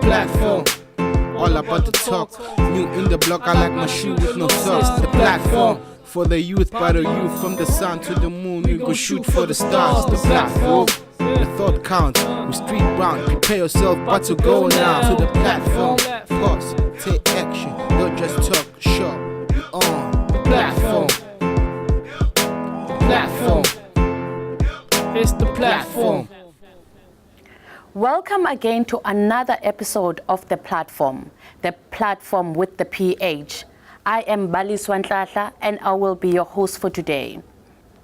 platform. All about the talk. New in the block, I like my shoe with no socks. The platform for the youth, by the youth, from the sun to the moon, we go shoot for the stars. The platform, the thought counts. We street bound, prepare yourself, but to go now. To the platform, pause, take action, don't just talk, short. We on the platform. Platform. It's the platform. Welcome again to another episode of The Platform with the PH. I am Bali Swantlatla and I will be your host for today.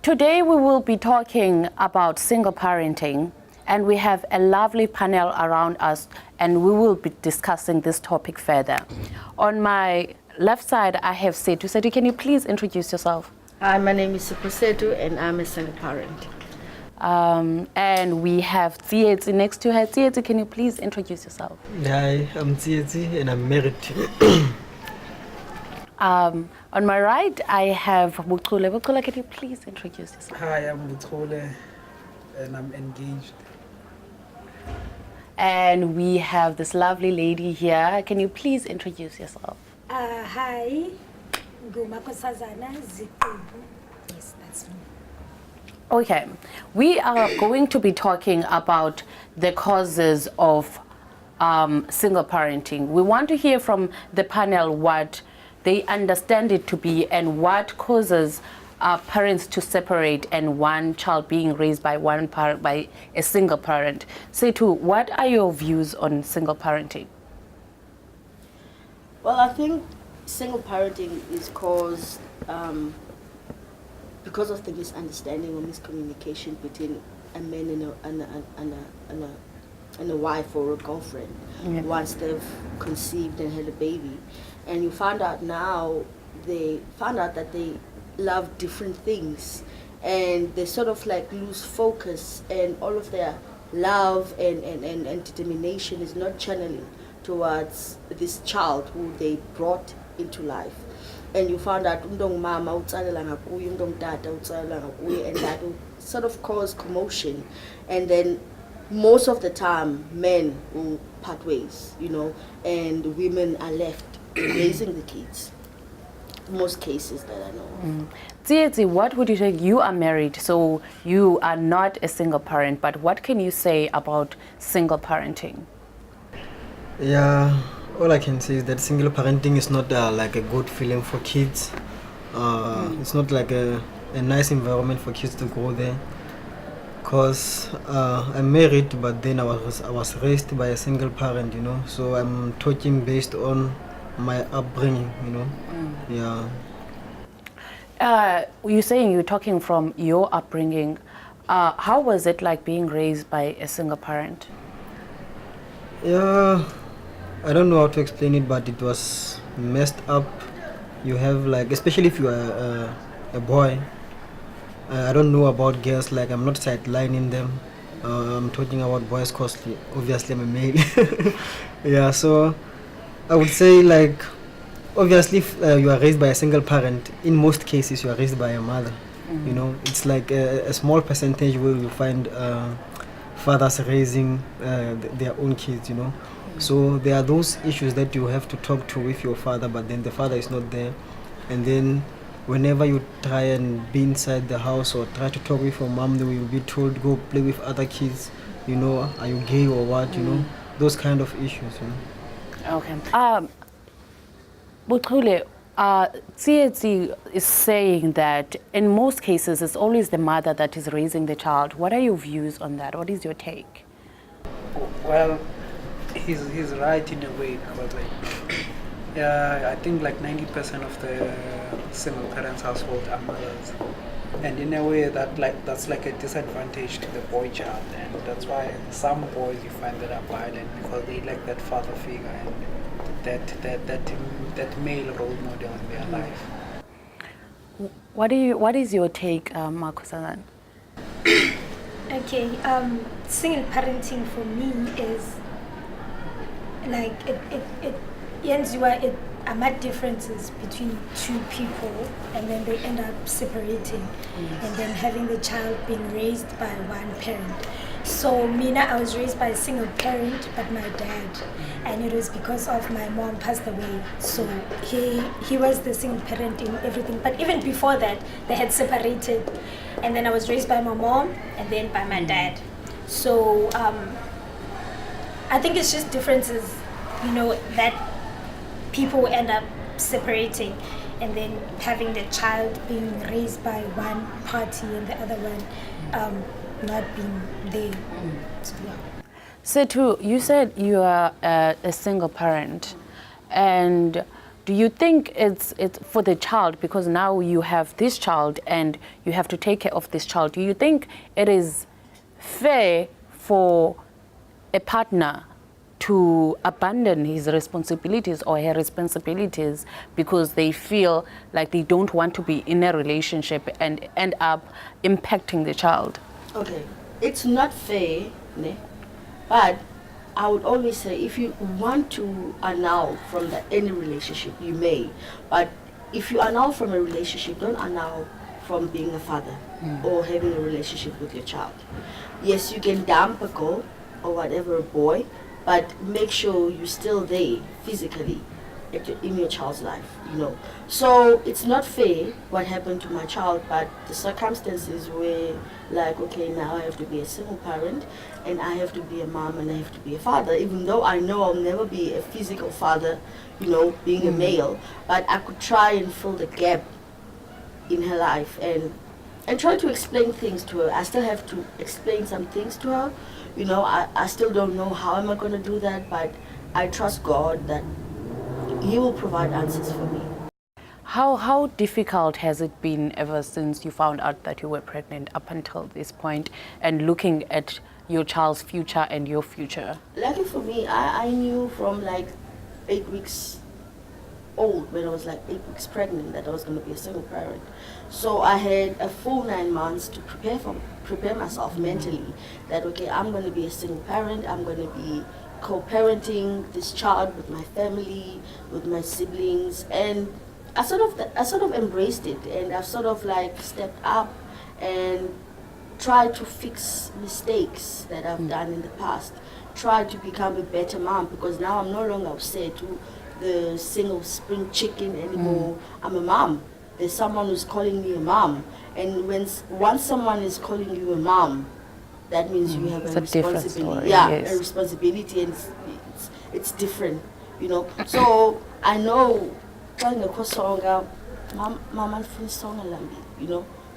Today we will be talking about single parenting, and we have a lovely panel around us and we will be discussing this topic further. On my left side I have Setu. Setu, can you please introduce yourself? Hi, my name is Setu and I'm a single parent. And we have Tsietsi next to her. Tsietsi, can you please introduce yourself? Hi, I'm Tsietsi and I'm married. On my right, I have Bukhule. Bukhule, can you please introduce yourself? Hi, I'm Bukhule and I'm engaged. And we have this lovely lady here. Can you please introduce yourself? Hi, Ngumakosazana Zikubu. Yes, that's me. Okay, we are going to be talking about the causes of single parenting. We want to hear from the panel what they understand it to be and what causes parents to separate and one child being raised by one parent, by a single parent. Setu, what are your views on single parenting? Well, I think single parenting is caused because of the misunderstanding or miscommunication between a man and a wife or a girlfriend. Yeah. Once they've conceived and had a baby, and you find out now that they love different things, and they sort of like lose focus, and all of their love and determination is not channeling towards this child who they brought into life. And you found out mama and that will sort of cause commotion, and then most of the time men will part ways, and women are left raising the kids. Most cases that I know. Tsietsi, what would you say? You are married, so you are not a single parent, but what can you say about single parenting? Yeah, all I can say is that single parenting is not like a good feeling for kids. It's not like a nice environment for kids to go there. Because I'm married, but then I was raised by a single parent, so I'm talking based on my upbringing, Yeah. You're saying you're talking from your upbringing. How was it like being raised by a single parent? Yeah, I don't know how to explain it, but it was messed up. You have like, especially if you are a boy. I don't know about girls, like I'm not sidelining them. I'm talking about boys because obviously I'm a male. Yeah, so I would say like, obviously if you are raised by a single parent, in most cases you are raised by a mother. It's like a small percentage where you find fathers raising their own kids, So there are those issues that you have to talk to with your father, but then the father is not there. And then whenever you try and be inside the house or try to talk with your mom, they will be told, go play with other kids, are you gay or what, those kind of issues. Okay. Bukhule, Tsietsi is saying that in most cases it's always the mother that is raising the child. What are your views on that? What is your take? Well, he's right in a way, because I think like 90% of the single parents household are mothers, and in a way that's like a disadvantage to the boy child, and that's why some boys you find that are violent because they lack that father figure and that male role model in their life. What is your take, Makosanan? Okay, single parenting for me is like it ends where it among differences between two people, and then they end up separating, and then having the child being raised by one parent. So Mina, I was raised by a single parent, but my dad, and it was because of my mom passed away. So he was the single parent in everything. But even before that, they had separated, and then I was raised by my mom and then by my dad. So I think it's just differences, that people end up separating, and then having the child being raised by one party and the other one not being there. So, yeah. Setu, you said you are a single parent, and do you think it's for the child, because now you have this child and you have to take care of this child, do you think it is fair for a partner to abandon his responsibilities or her responsibilities because they feel like they don't want to be in a relationship and end up impacting the child? Okay, it's not fair, ne? But I would always say if you want to annul from any relationship, you may. But if you annul from a relationship, don't annul from being a father or having a relationship with your child. Yes, you can dump a girl or whatever, a boy, but make sure you're still there physically in your child's life, So it's not fair what happened to my child, but the circumstances were like, okay, now I have to be a single parent and I have to be a mom and I have to be a father, even though I know I'll never be a physical father, being a male, but I could try and fill the gap in her life and try to explain things to her. I still have to explain some things to her. I still don't know how am I going to do that, but I trust God that He will provide answers for me. How difficult has it been ever since you found out that you were pregnant up until this point, and looking at your child's future and your future? Lucky for me, I knew from like 8 weeks old, when I was like 8 weeks pregnant, that I was going to be a single parent. So I had a full 9 months to prepare myself mentally that, okay, I'm going to be a single parent, I'm going to be co-parenting this child with my family, with my siblings, and I sort of embraced it, and I've sort of like stepped up and tried to fix mistakes that I've done in the past, tried to become a better mom, because now I'm no longer upset to the single spring chicken anymore. I'm a mom. There's someone who's calling me a mom, and once someone is calling you a mom, that means you have a responsibility. A responsibility, and it's different, So I know,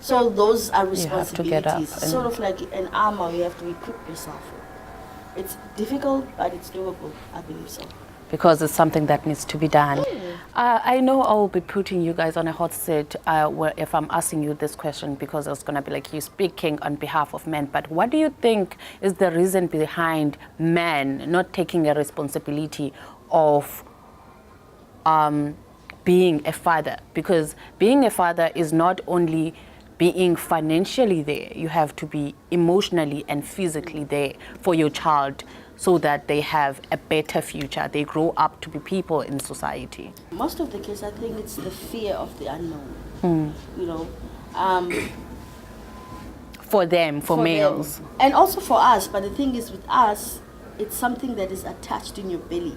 So those are responsibilities. Sort of like an armor you have to equip yourself with. It's difficult, but it's doable. I believe so. Because it's something that needs to be done. I know I will be putting you guys on a hot seat if I'm asking you this question, because it's going to be like you speaking on behalf of men. But what do you think is the reason behind men not taking a responsibility of being a father? Because being a father is not only being financially there, you have to be emotionally and physically there for your child, so that they have a better future. They grow up to be people in society. Most of the case, I think it's the fear of the unknown. For them, for males. Them. And also for us, but the thing is with us, it's something that is attached in your belly.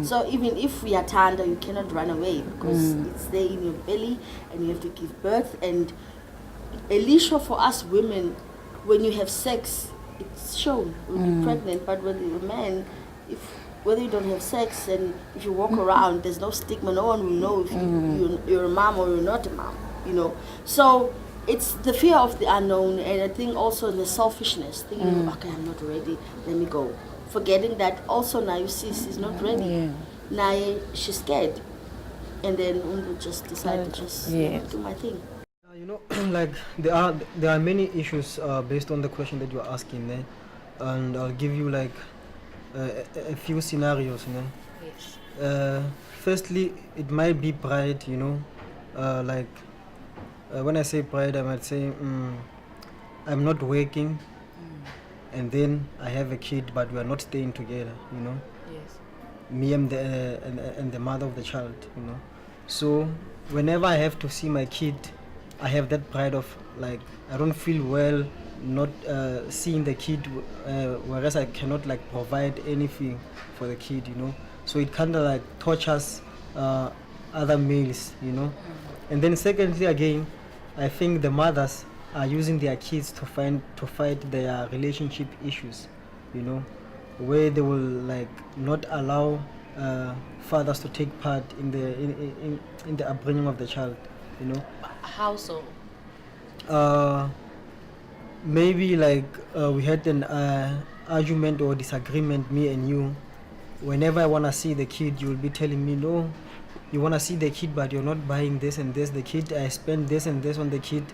So even if we are tender, you cannot run away, because it's there in your belly and you have to give birth. And at least for us women, when you have sex, it's shown when you're pregnant, but when you're a man, whether you don't have sex and if you walk around, there's no stigma. No one will know if you're a mom or you're not a mom, So it's the fear of the unknown, and I think also the selfishness, thinking, okay, I'm not ready, let me go. Forgetting that also now you see she's not ready. Now she's scared. And then we'll just decide to just do my thing. Like there are many issues based on the question that you're asking there, and I'll give you like a few scenarios. Firstly, it might be pride. When I say pride, I might say I'm not working, and then I have a kid, but we are not staying together. Me and the mother of the child. So whenever I have to see my kid I have that pride of like I don't feel well not seeing the kid, whereas I cannot like provide anything for the kid, you know. So it kind of like tortures other males, you know. And then secondly, again, I think the mothers are using their kids to fight their relationship issues, you know, where they will like not allow fathers to take part in the upbringing of the child, you know. How so? Maybe like we had an argument or disagreement, me and you. Whenever I want to see the kid, you will be telling me, no, you want to see the kid but you're not buying this and this. The kid, I spend this and this on the kid.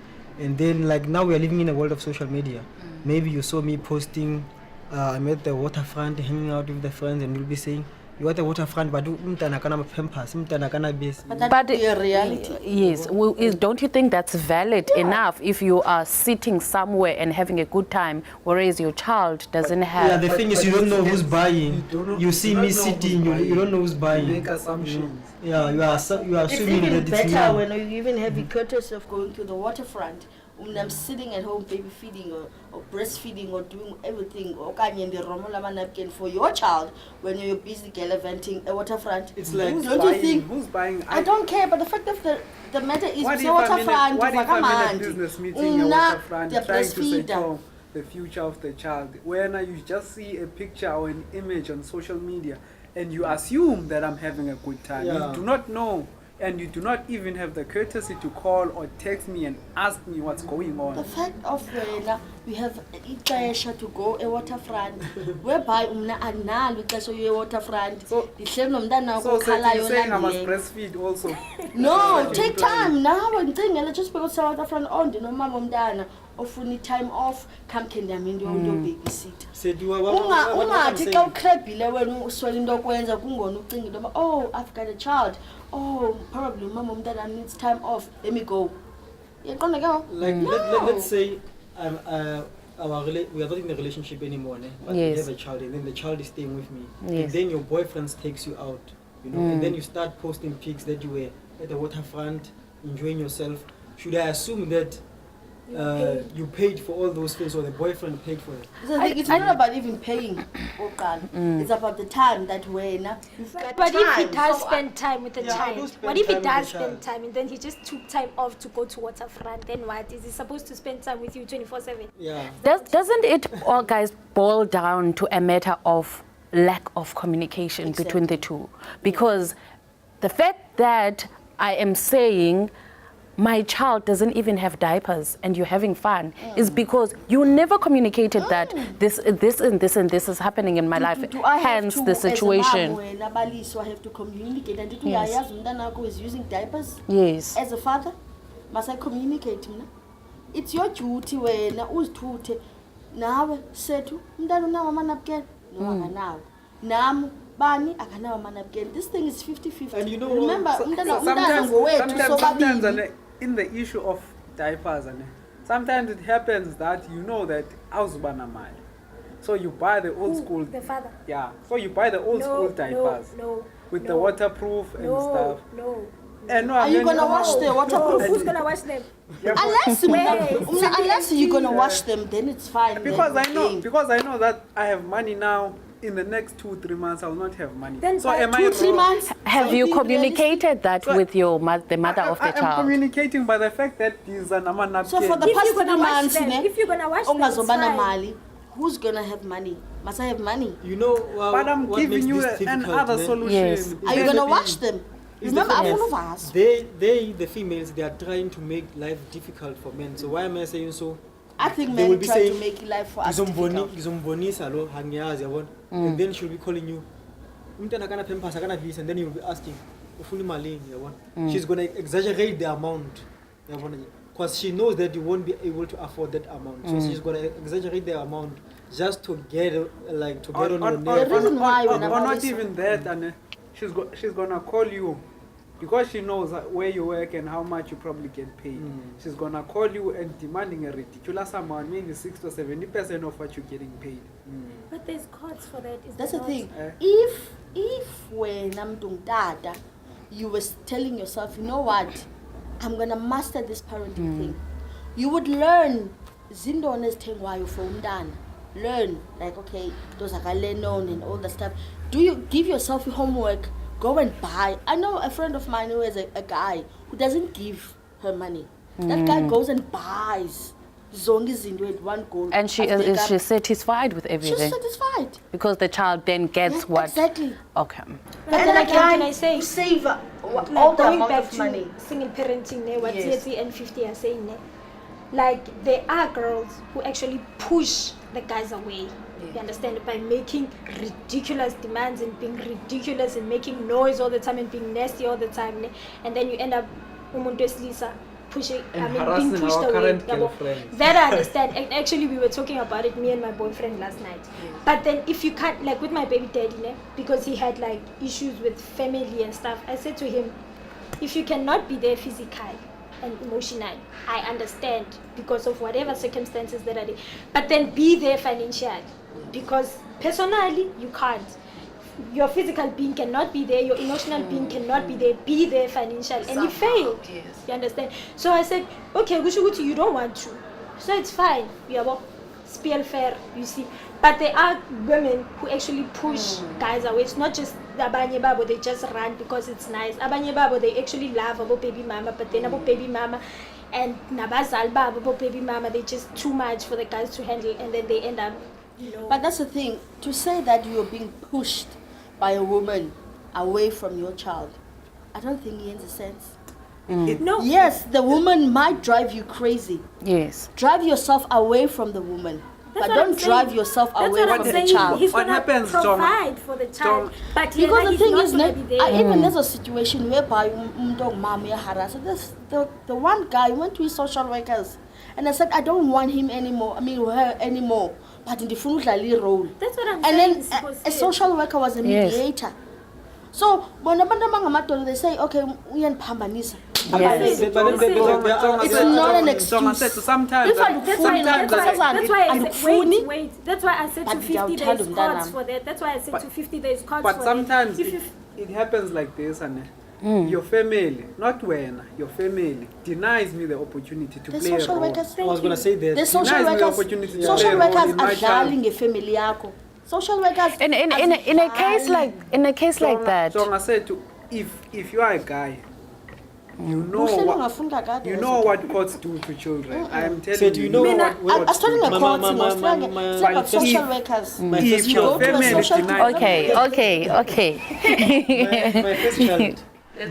And then like now we are living in a world of social media. Maybe you saw me posting, I'm at the waterfront hanging out with the friends, and you'll be saying, you at the waterfront but umntana kana pampers, umntana kana base. But that But would be a reality. Yes. Well, don't you think that's valid enough if you are sitting somewhere and having a good time, whereas your child doesn't Yeah, have? the thing is you don't know who's buying. You see me sitting, you don't know who's You buying. make assumptions. Yeah, you are It's assuming even that it's better me. when you even have the courtesy of going to the waterfront. When I'm sitting at home baby feeding or breastfeeding or doing everything or kanye the romola napkin for your child when you're busy gallivanting a waterfront. It's like, don't you think? Who's buying? I don't care, but the fact of the matter is What the if I'm in waterfront. what if I'm in a business meeting at waterfront the trying to breastfeeder. settle the future of the child? When you just see a picture or an image on social media and you assume that I'm having a good time. Yeah. You do not know, and you do not even have the courtesy to call or text me and ask me what's going The on. fact of when we have ixesha to go a waterfront whereby umna analo ixesha uye waterfront So- ndihleli nomntana So okhalayo you're saying I must olambileyo. breastfeed also? No, take time nawe ngicingele just because waterfront oh ndinomama omntana ofuna i-time off come khe ndihamba ndiyobabysitter Said you ungathi xa ukrebhile wena uswela into okwenza kungona ucinga into yoba oh I've got a child oh probably umama omntana needs time off let me go yaqonda ke ngoku? like No. let's say we are not in a relationship anymore, but Yes. we have a child, and then the child is staying with me, Yes. and then your boyfriend takes you out, you know, and then you start posting pics that you were at the waterfront enjoying yourself. Should I assume that you paid for all those things, or the boyfriend paid for it? So it's not about even paying oqala. It's about the time that wena you've got But if he time. does So, spend time with the Yeah, I do child, spend what if he time with the does child. spend time and then he just took time off to go to waterfront? Then what? Is he supposed to spend time with you 24/7? Yeah. Doesn't it all, guys, boil down to a matter of lack of communication between the two? Because the fact that I am saying my child doesn't even have diapers and you're having fun is because you never communicated that this and this is happening in my life. do I have Hence to, the as a mom, situation. wena Baliso, I have to communicate and ndithi Yes. uyayazi umntana wakho is using diapers Yes. as a father must I communicate mna it's your duty wena uzithuthe nawe sethu umntana unawo amanapukeni no akanawo nam bani akanawo amanapukeni this thing is 50-50 And you know, remember so- umntana Sometimes, ngowethu sometimes sobabili in the issue of diapers, sometimes it happens that you know that awuzubana mali, so you buy the old Who? school. The father. Yeah, so you buy the old school diapers with the waterproof and stuff. No. And no, are I you mean, gonna wash the waterproof Who's gonna watch them? unless Wait. unless you're gonna wash them then it's fine because then, I know that I have money now. In the next 2-3 months, I will not have money. Then so buy am I 2-3 wrong? months Have you something communicated that So- with your the mother of the I am child? communicating by the fact that these are nama So for the If past you're 3 gonna watch months, them, ne, if you're gonna watch them, it's ongazobana fine. mali, who's gonna have money? Must I have money? You know, But I'm what giving makes you this an difficult, other ne? solution. Yes. Are you Is gonna the- watch them? is Remember, the I'm thing- full of us. the females, they are trying to make life difficult for men. So why am I saying so? I think They will men be try to saying, make life for us difficult. Ngizombonisa lo hangiyazi yabona, and then she'll be calling you umntana kana pampers akana this, and then you'll be asking ufuna malini yabona. She's gonna exaggerate the amount yabona, because she knows that you won't be able to afford that amount, so she's gonna exaggerate the amount just to get on your nerve. The reason why when I'm or not always- even that, and she's gonna call you because she knows where you work and how much you probably get paid. She's gonna call you and demanding a ridiculous amount, maybe 60 or 70% of what you're getting paid. But there's courts for that. Is That's there the not? thing. Eh? If when I'm doing data, you were telling yourself, you know what? I'm gonna master this parenting thing. You would learn zindones thengwayo for umntana. Learn, like, okay, those are known and all that stuff. Do you give yourself your homework? Go and buy. I know a friend of mine who is a guy who doesn't give her money. That guy goes and buys zonke izinto with one goal. And is she satisfied with everything? She's satisfied. Because the child then gets Yes, what? exactly. Okay. But then again, can I say, save all like the going amount back of to money. single parenting, what Yes. TSC and 50 are saying, like there are girls who actually push the guys away. You understand? By making ridiculous demands and being ridiculous and making noise all the time and being nasty all the time, and then you end up umuntu wesilisa pushing, being pushed away. Current girlfriends. That I understand. And actually, we were talking about it, me and my boyfriend last night. But then, if you can't, like with my baby daddy, because he had like issues with family and stuff, I said to him, if you cannot be there physically and emotionally, I understand because of whatever circumstances that are there. But then be there financially, because personally you can't. Your physical being cannot be there, your emotional being cannot be there. Be there financially, and you failed. Yes. You understand? So I said, okay, Gushuguti, you don't want to, so it's fine. We are spear fair, you see. But there are women who actually push guys away. It's not just the abanye babo, they just run because it's nice. Abanye babo, they actually love about baby mama, but then about baby mama and nabazal babo about baby mama, they just too much for the guys to handle, and then they end up, But that's the thing, to say that you're being pushed by a woman away from your child, I don't think it makes sense. no. Yes, the woman might drive you crazy. Yes. Drive yourself away from the woman, That's but what I'm don't saying. drive yourself That's away what from I'm the saying. child. He's What gonna happens, Tom? provide for the child, but Because the he's thing not is, gonna be there. even there's a situation whereby mom harass. The one guy went to his social workers, and I said, I don't want him anymore. I mean, her anymore. But in the funudlali role. That's what I'm And saying. then it's supposed a to. social worker was a Yes. mediator. So when they say, okay, we are pambanisa. Yes. But then It's not an excuse. Sometimes, That's why I And said, wait. That's why I said But to 50 they'll days tell them courts that, for that. That's why I said to 50 days courts but for sometimes that. If it happens like this, and your family, not when your family denies me the opportunity to The play a social role. workers, I was gonna say the that. social Denies me the workers, opportunity to social play a role workers in my are child. dlaling nge-family yakho. Social workers. In a case like that. So I said to, if you are a guy, you know what courts do to children. I am telling So do you know I started a court in my- Australia. my- It's about my- social workers. My If first You your go to a family social denies Okay. my first child,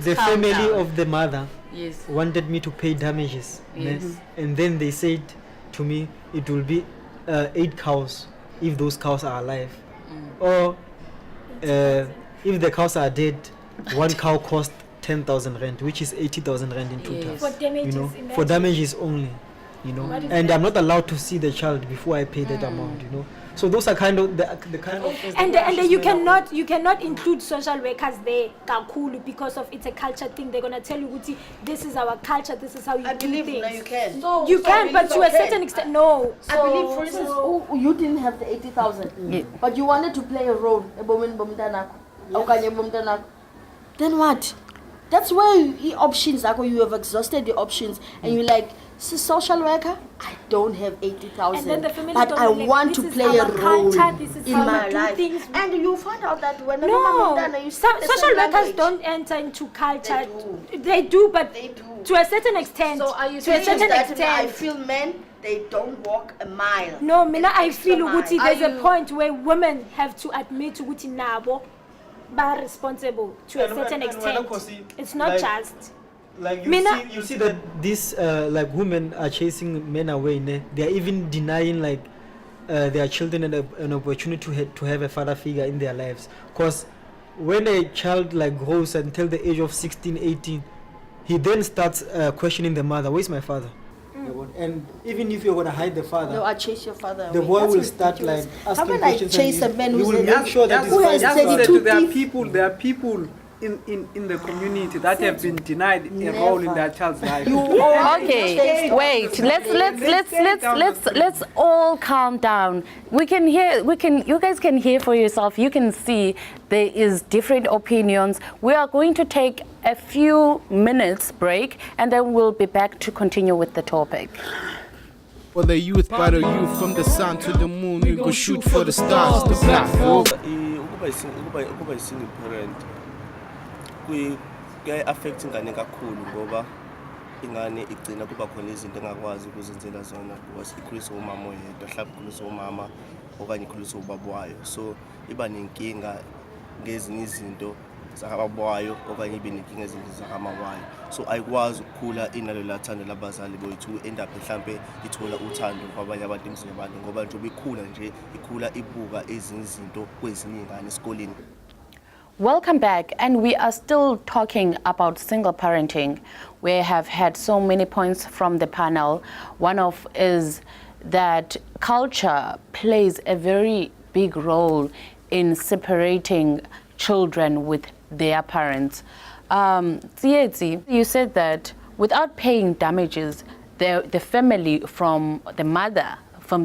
the calm family down. of the mother Yes. wanted me to pay damages. Yes. And then they said to me it will be 8 cows if those cows are alive. Or if the cows are dead, one cow cost 10,000 rand, which is 80,000 rand in total. Yes. for damages, You know, imagine. for damages only. What is And that? I'm not allowed to see the child before I pay that amount. So those are kind of the kind of things And that then you men are- cannot include social workers there kakulu because of it's a culture thing. They're gonna tell you Guti, this is our culture, this is how you I do believe things. no, you can. You can, but to a certain extent, no. I believe, for instance, you didn't have the 80,000, but you wanted to play a role. Then what? That's where options are. You have exhausted the options, and you're like, social worker, I don't have And then 80,000, the family but don't I believe want to this is play a our role culture, this is in how we my do life. things. And you find out that when No, you some speak the social same workers language. don't enter into culture. They They do, but They do. to a certain extent. So are you to a saying certain that I extent. feel men, they don't walk a mile? No, mina An I extra feel mile. Guti, there's Are a you- point where women have to admit Guti nabo are responsible to a certain extent. It's not like- just. Like Mina- you see that these like women are chasing men away. They are even denying like their children an opportunity to have a father figure in their lives. Because when a child like grows until the age of 16, 18, he then starts questioning the mother. Where's my father? And even if you're gonna hide the father, No, I chase your father the away. boy That's will start ridiculous. like How asking can I questions. chase and a man he who's will a- make sure that who his has father said is it right. too there are deep? people in the community that have been denied a role in their child's life. Okay, wait. Let's all calm down. You guys can hear for yourself. You can see there is different opinions. We are going to take a few minutes break, and then we'll be back to continue with the topic. For the youth, by the youth, from the sun to the moon, we go shoot for the stars. The platform. Ukuba single parent kuya-affect ingane kakhulu ngoba ingane igcina kuba khona izinto engakwazi ukuzenzela zona because ikhuliswa umama oyedwa, mhlawumbe ikhuliswa umama okanye ikhuliswa ubaba wayo, so iba nenkinga ngezinye izinto zakababa wayo okanye ibe nenkinga ezinto zakamama wayo, so ayikwazi ukukhula inalelo thando labazali bethu end up mhlawumbe ithola uthando kwabanye abantu emzini yabantu ngoba nje ikhula ibuka ezinye izinto kwezinye ingane esikoleni. Welcome back, and we are still talking about single parenting. We have had so many points from the panel. One of is that culture plays a very big role in separating children with their parents. Tsietsi, you said that without paying damages, the family from the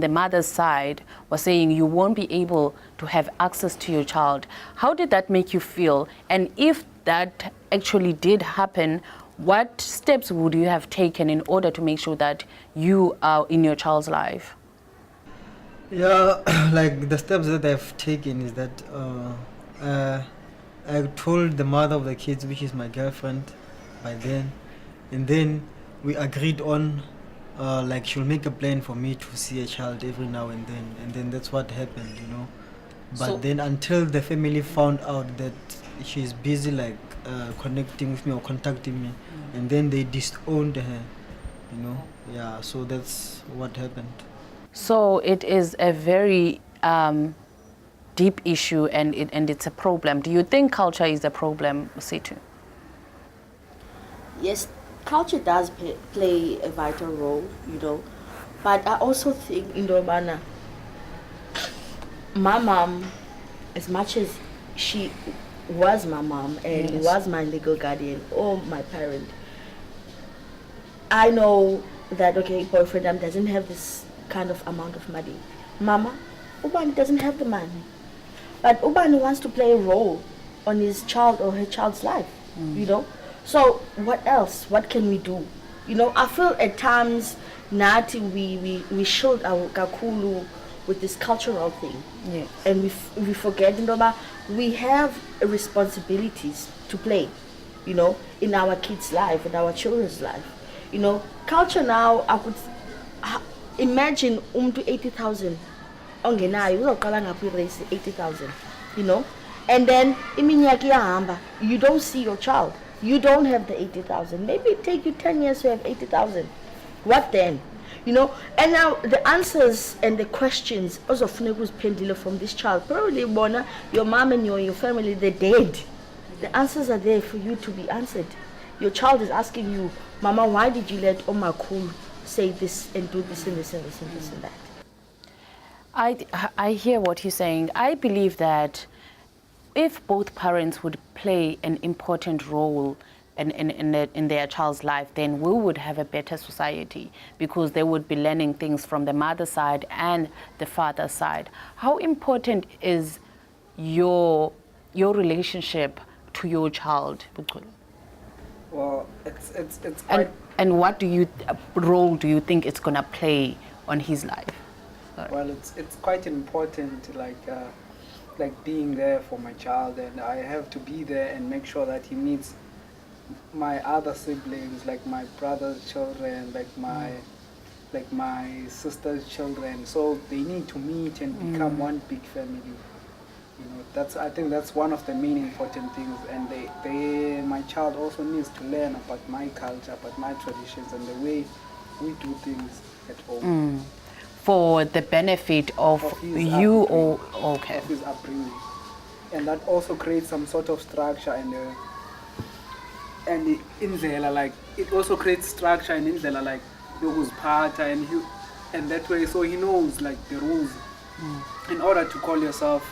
mother's side was saying you won't be able to have access to your child. How did that make you feel? And if that actually did happen, what steps would you have taken in order to make sure that you are in your child's life? Yeah, like the steps that I've taken is that I told the mother of the kids, which is my girlfriend by then, and then we agreed on like she'll make a plan for me to see a child every now and then that's what happened, you know. But So- then until the family found out that she's busy like connecting with me or contacting me, and then they disowned her, you know. Yeah, so that's what happened. So it is a very deep issue, and it's a problem. Do you think culture is a problem, Situ? Yes, culture does play a vital role, you know, but I also think in Romana, my mom, as much as she was my mom and Yes. was my legal guardian or my parent, I know that, okay, boyfriend doesn't have this kind of amount of money. Mama, Ubani doesn't have the money, but Ubani wants to play a role on his child or her child's life, you know. So what else? What can we do? You know, I feel at times Nati we shield our kakulu with this cultural thing. Yes. And we forget, you know, we have responsibilities to play, you know, in our kids' life, in our children's life. You know, culture now, I could imagine 80,000 ongenayo uzoqala ngaphi raise 80,000, you know. And then iminyaka iyahamba, you don't see your child. You don't have the 80,000. Maybe it take you 10 years to have 80,000. What then? You know, and now the answers and the questions also pendula from this child. Probably Bona, your mom and your family, they're dead. The answers are there for you to be answered. Your child is asking you, Mama, why did you let Oma Kul say this and do this and this and this and this and that? I hear what you're saying. I believe that if both parents would play an important role in their child's life, then we would have a better society, because they would be learning things from the mother's side and the father's side. How important is your relationship to your child, Bukhulu? Well, it's quite And what role do you think it's gonna play on his life? Sorry. well, it's quite important, like being there for my child, and I have to be there and make sure that he meets my other siblings, like my brother's children, like my sister's children. So they need to meet and become one big family. You know, I think that's one of the main important things. And my child also needs to learn about my culture, about my traditions, and the way we do things at home. For the benefit of his you, upbringing. or okay. Of his upbringing, and that also creates some sort of structure and indlela, like it also creates structure and indlela, like yokuziphatha, and that way, so he knows like the rules in order to call yourself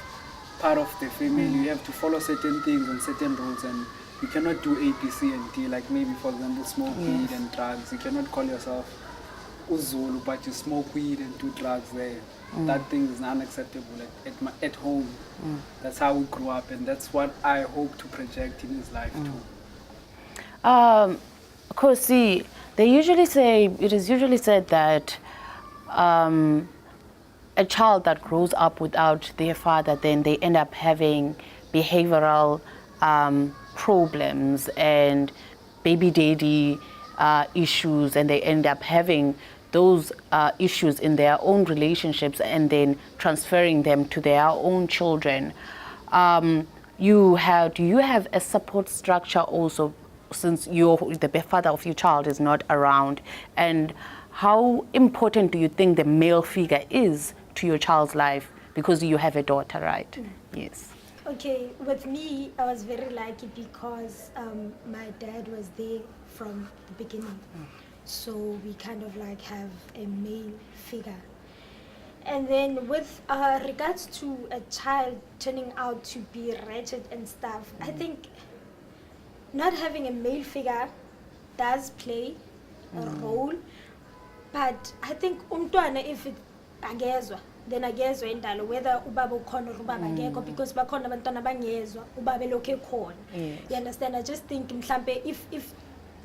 part of the family. You have to follow certain things and certain rules, and you cannot do A, B, C, and D. Like maybe, for example, smoke weed and drugs. You cannot call yourself Uzulu, but you smoke weed and do drugs there. That thing is unacceptable at home. That's how we grew up, and that's what I hope to project in his life too. Of course, see, it is usually said that a child that grows up without their father, then they end up having behavioral problems and baby daddy issues, and they end up having those issues in their own relationships and then transferring them to their own children. Do you have a support structure also, since the father of your child is not around? And how important do you think the male figure is to your child's life, because you have a daughter, right? Yes. Okay, with me, I was very lucky because my dad was there from the beginning. So we kind of like have a male figure. And then with regards to a child turning out to be wretched and stuff, I think not having a male figure does play a role. But I think umntwana, if it agezwa, then agezwa indalo, whether ubaba ukhona or ubaba akekho, because bakhona abantwana bangezwa ubaba elokhu ekhona. You understand? I just think mhlambe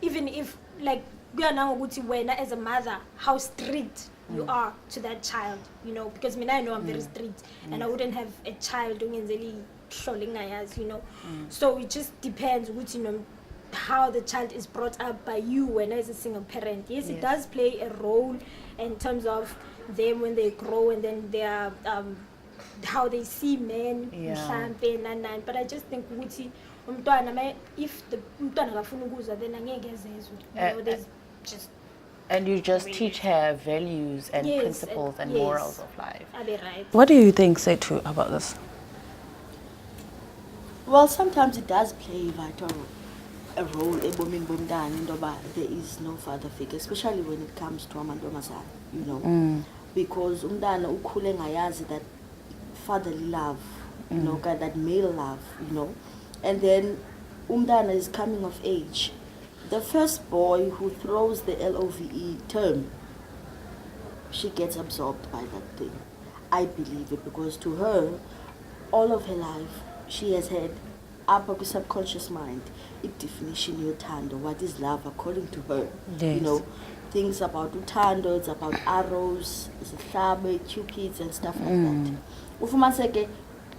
even if like kuya nangokuthi wena as a mother how strict you are to that child, you know, because I know I'm very strict, and I wouldn't have a child ungenzeli hlole ngayazi, you know. So it just depends which, you know, how the child is brought up by you when as a single parent. Yes, it does play a role in terms of them when they grow, and then their how they see men, but I just think ukuthi umntwana, if the umntwana akafuna ukuzwa, then angeke ezezwe. You know, there's just, and you just teach her values and principles and morals of life. I'll be right. What do you think, Setu, about this? Well, sometimes it does play a role ebomini bomntana indoba there is no father figure, especially when it comes to amantombazana, you know, because umntana ukhule ngayazi that fatherly love, you know, that male love, you know, and then umntana is coming of age. The first boy who throws the LOVE term, she gets absorbed by that thing. I believe it, because to her, all of her life, she has had upper subconscious mind a definition yothando, what is love according to her. You know, things about uthando, it's about arrows, isihlabe, cupids and stuff like that. Ufumaniseke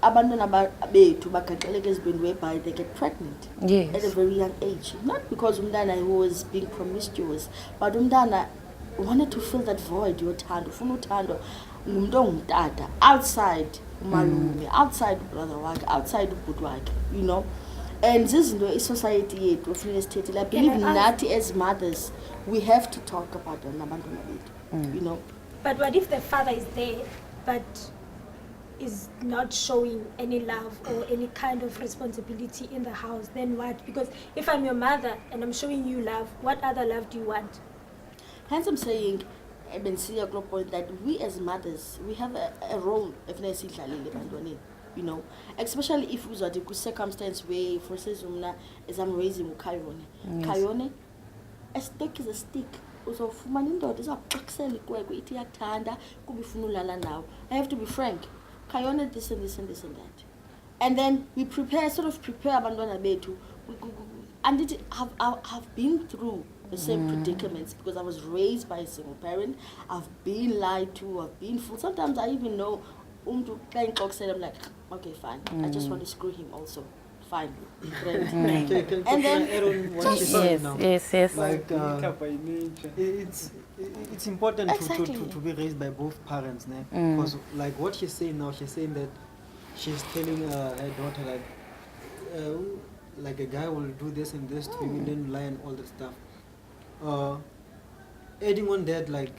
abantwana bethu bagaxeleka ezibeni whereby they get pregnant at a very young age, not because umntana was being promiscuous, but umntana wanted to fill that void yothando, ufuna uthando ngumuntu ongutata outside umalume, outside brother wakhe, outside ubhuti wakhe, you know. And zizinto isociety yethu ofuneka sithethe. I believe nathi as mothers we have to talk about nabantwana bethu, you know. But what if the father is there but is not showing any love or any kind of responsibility in the house? Then what? Because if I'm your mother and I'm showing you love, what other love do you want? Hence I'm saying, Bensia point that we as mothers, we have a role, you know, especially if we are in a circumstance where, for instance, as I'm raising Kayone, Kayone, a stick is a stick. So for my daughter, is a pixel now. I have to be frank. Kayone this and this and this and that. And then we prepare Abandona Betu, and have been through the same predicaments, because I was raised by a single parent. I've been lied to, I've been fooled. Sometimes I even know playing clock said, I'm like, okay, fine. I just want to screw him also. Fine. And then add on what she said now. Yes. Like it's important to be raised by both parents, because like what she's saying now, she's saying that she's telling her daughter like a guy will do this and this to you, and then lie and all that stuff. Adding on that, like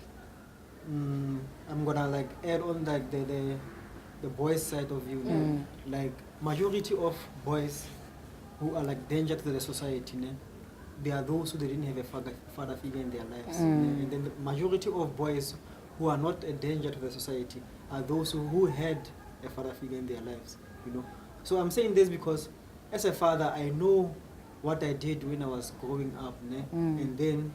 I'm gonna like add on like the boys' side of you, like majority of boys who are like danger to the society, they are those who didn't have a father figure in their lives, and then the majority of boys who are not a danger to the society are those who had a father figure in their lives. you know. So I'm saying this because as a father, I know what I did when I was growing up, ne? And then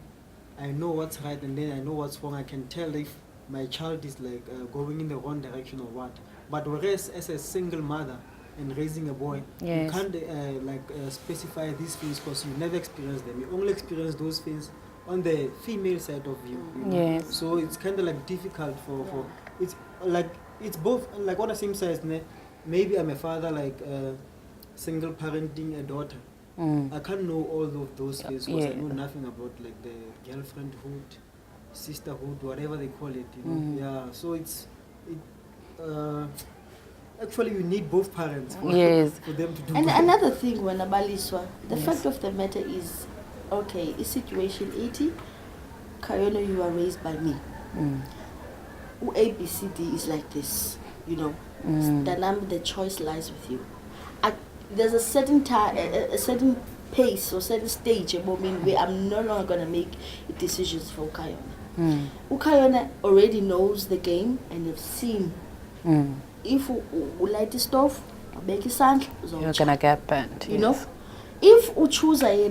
I know what's right and then I know what's wrong. I can tell if my child is like going in the wrong direction or what. But whereas as a single mother and raising a boy, Yes. you can't specify these things because you never experience them. You only experience those things on the female side of you. You know? Yes. So it's kind of like difficult for it's like it's both like on the same side. Ne? Maybe I'm a father like single parenting a daughter. I can't know all of those things because I know nothing about like the girlfriendhood, sisterhood, whatever they call it. You know? Yeah. So actually you need both parents for, for them to do. And both. another thing, when Abaliswa, the fact of the matter is, okay, is situation 80, Kayono, you are raised by me. ABCD is like this, you know. The choice lies with you. There's a certain time, a certain pace or certain stage, a moment where I'm no longer gonna make decisions for Ukayona. Ukayona already knows the game and have seen. If you light the stove, make it sand, You're gonna get burnt. you know. If you choose there's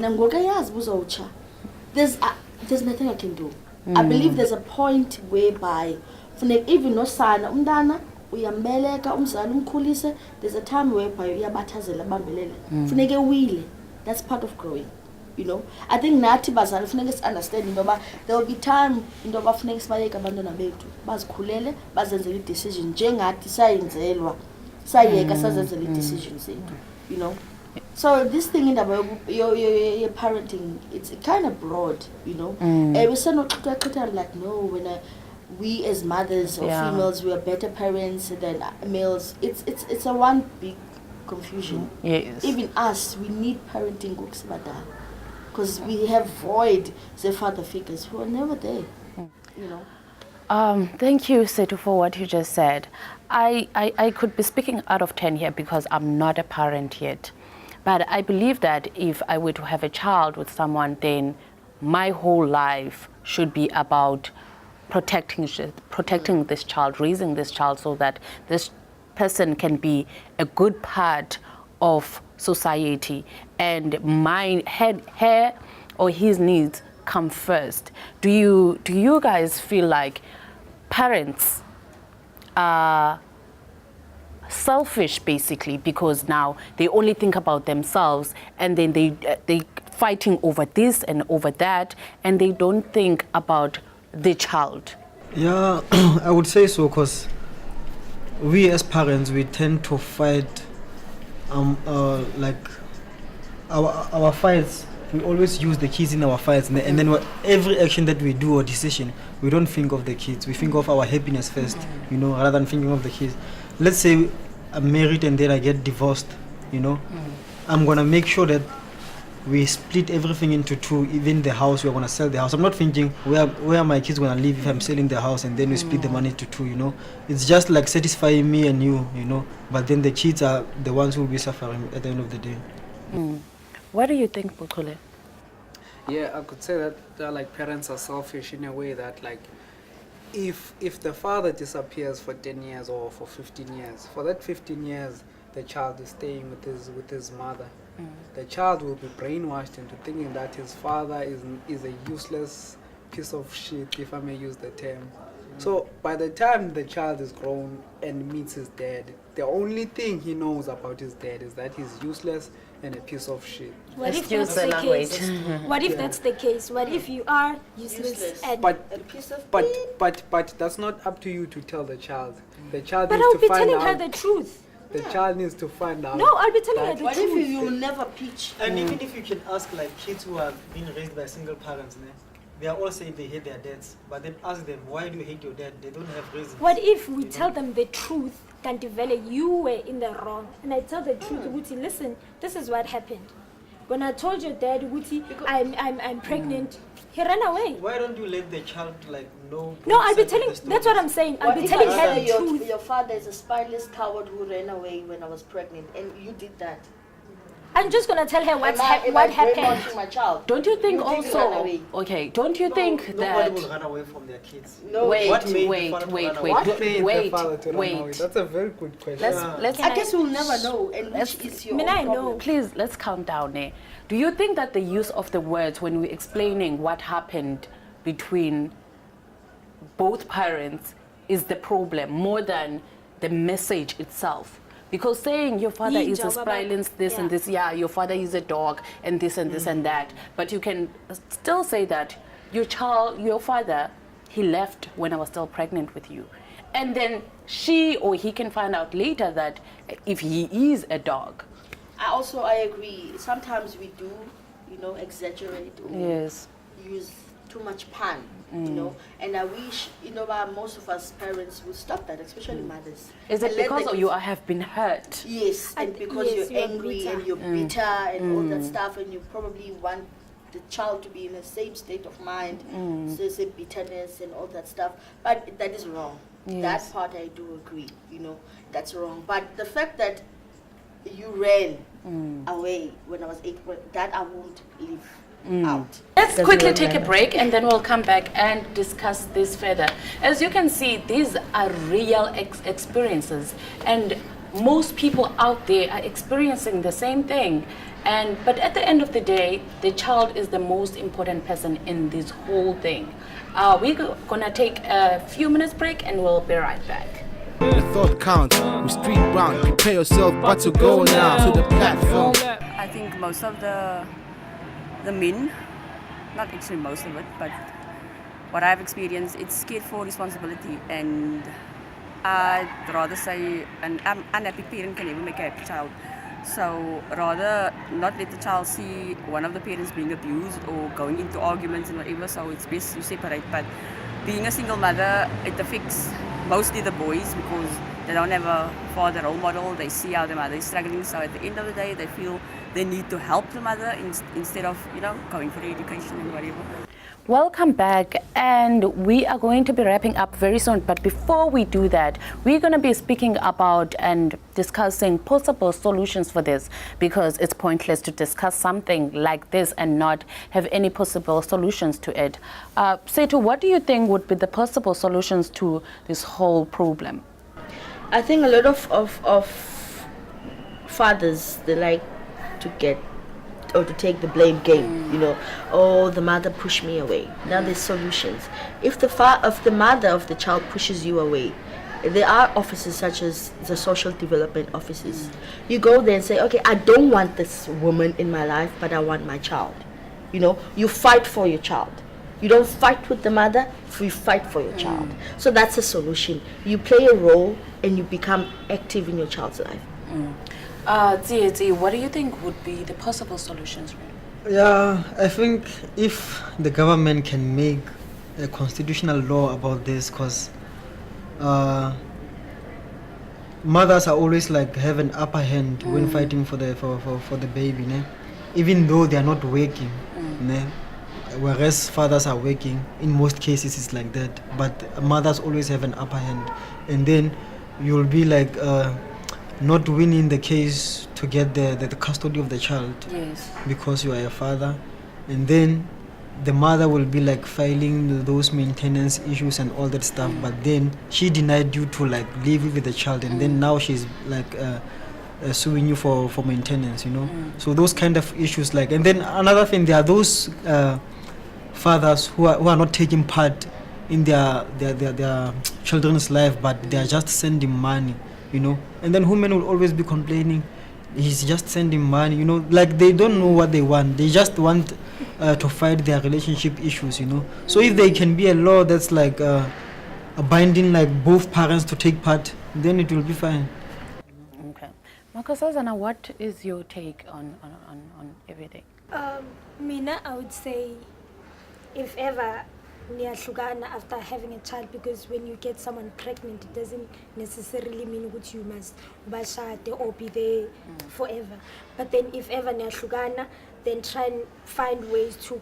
nothing I can do. I believe there's a point whereby even no son umdana uyambeleka umzali umkhulise, there's a time whereby uyabathazela bambelele funeke wile. That's part of growing, you know. I think nathi bazali funeke understand indoba there will be time indoba funeke sibayeke abantwana bethu bazikhulele bazenzele i-decision njengathi sayenzelwa sayeka sazenzele i-decision zethu, you know. So this thing in about your parenting, it's kind of broad, you know. We say no, like no, when we as mothers or females, we are better parents than males. It's a one big confusion. Yes. Even us, we need parenting books because we have void the father figures who are never there, you know. Thank you, Setu, for what you just said. I could be speaking out of 10 here because I'm not a parent yet. But I believe that if I were to have a child with someone, then my whole life should be about protecting this child, raising this child so that this person can be a good part of society and her or his needs come first. Do you guys feel like parents are selfish basically because now they only think about themselves and then they fighting over this and over that and they don't think about the child? Yeah, I would say so because we as parents, we tend to fight like our fights, we always use the kids in our fights and then every action that we do or decision, we don't think of the kids, we think of our happiness first, you know, rather than thinking of the kids. Let's say I'm married and then I get divorced, you know, I'm gonna make sure that we split everything into two, even the house, we're gonna sell the house. I'm not thinking where are my kids gonna live if I'm selling the house and then we split the money into two, you know. It's just like satisfying me and you know, but then the kids are the ones who will be suffering at the end of the day. What do you think, Bukule? Yeah, I could say that like parents are selfish in a way that like if the father disappears for 10 years or for 15 years, for that 15 years the child is staying with his mother. The child will be brainwashed into thinking that his father is a useless piece of shit, if I may use the term. So by the time the child is grown and meets his dad, the only thing he knows about his dad is that he's useless and a piece of shit. What if that's the case? What if that's the case? What if you are useless and But a piece of but that's not up to you to tell the child. The child But needs I'll to be find telling her out. the truth. The child needs to find out. No, I'll be telling her the What if truth. you will never pitch? And even if you can ask like kids who have been raised by single parents, they are all saying they hate their dads, but then ask them, why do you hate your dad? They don't have reasons. What if we tell them the truth? Kantevele, you were in the wrong. And I tell the truth, Wuti, listen, this is what happened. When I told your dad, Wuti, I'm pregnant, he ran away. Why don't you let the child like know? No, I'll be both sides of telling, the story? that's what I'm saying. I'll What be if telling I her say the truth. your father is a spineless coward who ran away when I was pregnant and you did that? I'm just gonna tell her what Am I happened. brainwashing my child? Don't you think You think run also? away. Okay, don't you think Nobody will that? run away from their kids. No. Wait, What made the wait, father to wait, run wait, away? What made wait, the father to run away? wait. That's a very good question. Let's I guess we'll never know. And Let's- which is your I mean, own I know. problem. Please, let's calm down there. Do you think that the use of the words when we're explaining what happened between both parents is the problem more than the message itself? Because saying your father is a Yinja, violence, this and yeah. this, yeah, your father is a dog, and this and this and that. But you can still say that your father, he left when I was still pregnant with you. And then she or he can find out later that if he is a dog. I agree. Sometimes we do, exaggerate or Yes. use too much pun, And I wish, most of us parents would stop that, especially mothers. Is it And let because the- you have been hurt? Yes, and because yes, you're you're angry bitter. and you're bitter and all that stuff, and you probably want the child to be in the same state of mind, so it's a bitterness and all that stuff. But that is wrong. Yes. That part I do agree, that's wrong. But the fact that you ran away when I was 8, that I won't leave out. Let's quickly take a break and then we'll come back and discuss this further. As you can see, these are real experiences, and most people out there are experiencing the same thing. But at the end of the day, the child is the most important person in this whole thing. We're gonna take a few minutes break and we'll be right back. The thought counts. We street bound. Prepare yourself, but to go now to the platform. I think most of the men, not actually most of it, but what I've experienced, it's scared for responsibility, and I'd rather say an unhappy parent can never make a happy child. So rather not let the child see one of the parents being abused or going into arguments and whatever, so it's best you separate. But being a single mother, it affects mostly the boys because they don't have a father role model. They see how the mother is struggling, so at the end of the day they feel they need to help the mother instead of going for the education and whatever. Welcome back, and we are going to be wrapping up very soon. But before we do that, we're going to be speaking about and discussing possible solutions for this, because it's pointless to discuss something like this and not have any possible solutions to it. Setu, what do you think would be the possible solutions to this whole problem? I think a lot of fathers, they like to get or to take the blame game, oh, the mother pushed me away. Now there's solutions. If the mother of the child pushes you away, there are offices such as the social development offices. You go there and say, okay, I don't want this woman in my life, but I want my child. You fight for your child. You don't fight with the mother, you fight for your child. So that's a solution. You play a role and you become active in your child's life. Tsietsi, what do you think would be the possible solutions? Yeah, I think if the government can make a constitutional law about this, because mothers are always have an upper hand when fighting for the baby, ne? Even though they are not working, ne? Whereas fathers are working. In most cases it's like that, but mothers always have an upper hand, and then you'll be not winning the case to get the custody of the child. Yes. Because you are a father, and then the mother will be filing those maintenance issues and all that stuff, but then she denied you to live with the child, and then now she's suing you for maintenance, so those kind of issues. And then another thing, there are those fathers who are not taking part in their children's life, but they are just sending money, and then women will always be complaining, he's just sending money, they don't know what they want. They just want to fight their relationship issues, So if there can be a law that's binding both parents to take part, then it will be fine. Okay. Makasazana, what is your take on everything? Mina, I would say, if ever niyahlukana after having a child, because when you get someone pregnant, it doesn't necessarily mean that you must bashade or be there forever. But then if ever niyahlukana, then try and find ways to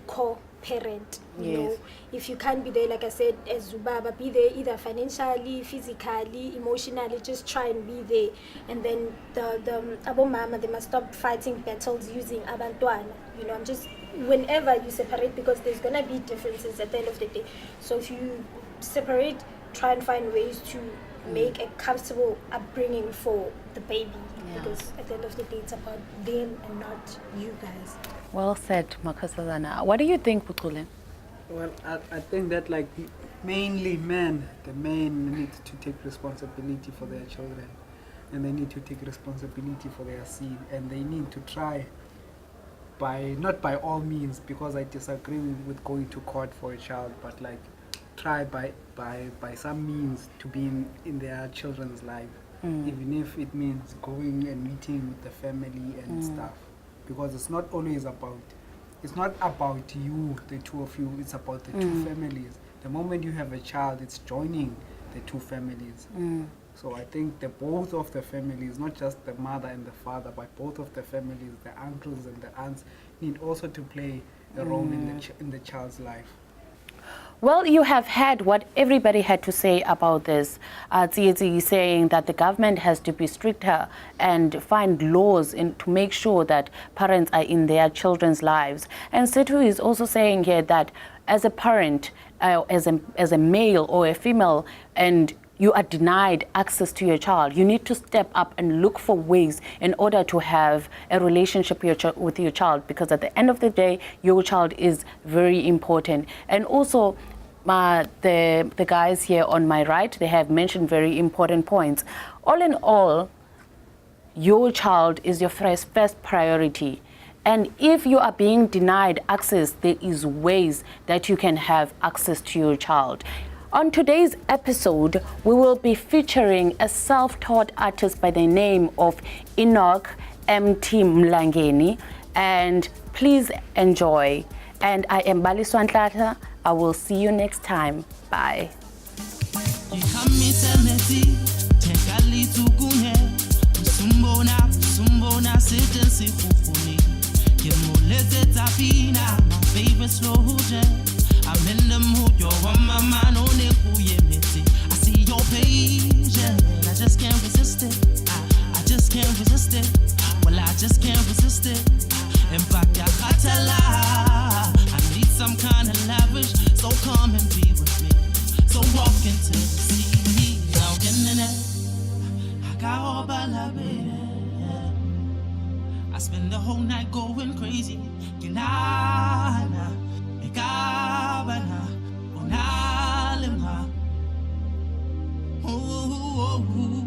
parent. You Yes. know, if you can't be there, like I said, as Zubaba, be there either financially, physically, emotionally. Just try and be there. And then the abo mama, they must stop fighting battles using abantwana. You know, I'm just, whenever you separate, because there's gonna be differences at the end of the day. So if you separate, try and find ways to make a comfortable upbringing for the baby. Yeah. Because at the end of the day, it's about them and not you guys. Well said, Makasazana. What do you think, Putule? Well, I think that like mainly men, the men need to take responsibility for their children, and they need to take responsibility for their seed, and they need to try not by all means, because I disagree with going to court for a child, but like try by some means to be in their children's life, even if it means going and meeting with the family and stuff, because it's not about you, the two of you, it's about the two families. The moment you have a child, it's joining the two families. So I think both of the families, not just the mother and the father, but both of the families, the uncles and the aunts, need also to play a role in the child's life. Well, you have heard what everybody had to say about this. Tsietsi is saying that the government has to be stricter and find laws to make sure that parents are in their children's lives. And Setu is also saying here that as a parent, as a male or a female, and you are denied access to your child, you need to step up and look for ways in order to have a relationship with your child, because at the end of the day, your child is very important. And also, the guys here on my right, they have mentioned very important points. All in all, your child is your first priority. And if you are being denied access, there is ways that you can have access to your child. On today's episode, we will be featuring a self-taught artist by the name of Enoch M.T. Mlangeni. And please enjoy. And I am Baliswa Ntlata. I will see you next time. Bye. I'm in the mood, you're on my mind, only who you I see your page, and I just can't resist it. I just can't resist it. Well, I just can't resist it. In fact, I need some kind of lavish, so come and be with me. So walk into the sea. Now in the I got all by la baby. I spend the whole night going crazy. Kabana, Onalema. Ooh.